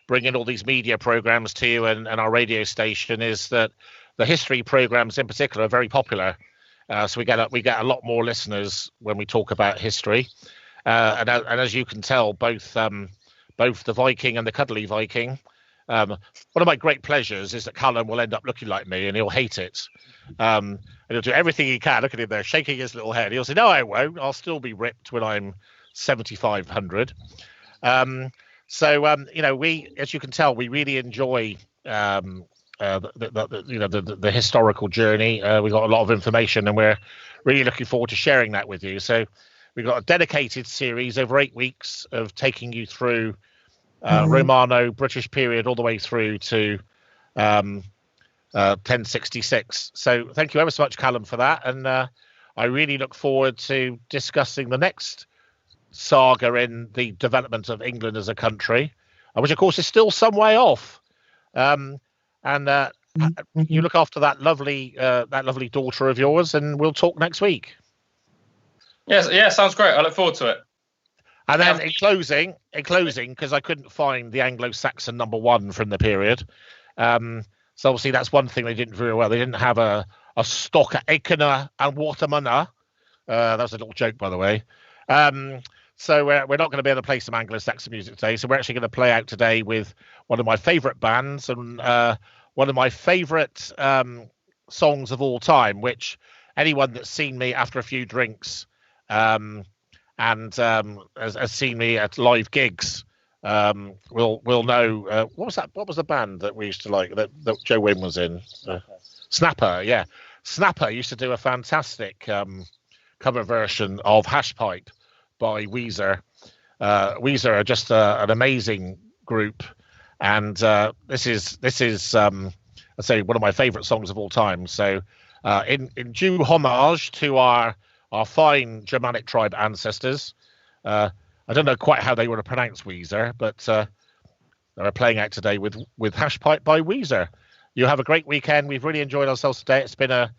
bringing all these media programs to you and our radio station is that the history programs in particular are very popular. So we get a lot more listeners when we talk about history, and as you can tell, both the Viking and the Cuddly Viking. One of my great pleasures is that Callum will end up looking like me and he'll hate it. And he'll do everything he can. Look at him there, shaking his little head. He'll say, "No, I won't. I'll still be ripped when I'm 7,500." So you know, we, as you can tell, we really enjoy the historical journey. We got a lot of information, and we're really looking forward to sharing that with you. So we've got a dedicated series over 8 weeks of taking you through Romano British period all the way through to 1066. So thank you ever so much, Callum, for that, and I really look forward to discussing the next saga in the development of England as a country, which of course is still some way off. And you look after that lovely daughter of yours, and we'll talk next week. Yes, yeah, sounds great. I look forward to it. And then in closing, because I couldn't find the Anglo-Saxon #1 from the period, so obviously that's one thing they didn't very well. They didn't have a stock at Aikena and Watermuna. That was a little joke, by the way. So we're not going to be able to play some Anglo-Saxon music today. So we're actually going to play out today with one of my favourite bands and one of my favourite songs of all time, which anyone that's seen me after a few drinks and has seen me at live gigs will know. What was that? What was the band that we used to like that Joe Wynn was in? Snapper, yeah. Snapper used to do a fantastic cover version of Hash Pipe by Weezer. Weezer are just an amazing group, and this is I'd say one of my favourite songs of all time. So, in due homage to our fine Germanic tribe ancestors, I don't know quite how they would have pronounced Weezer, but they're playing out today with Hash Pipe by Weezer. You have a great weekend. We've really enjoyed ourselves today. It's been a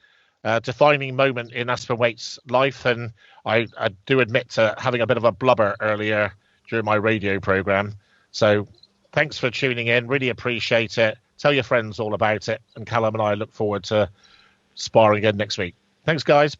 defining moment in Aspen Waite's life, and I do admit to having a bit of a blubber earlier during my radio program. So thanks for tuning in. Really appreciate it. Tell your friends all about it. And Callum and I look forward to sparring again next week. Thanks, guys.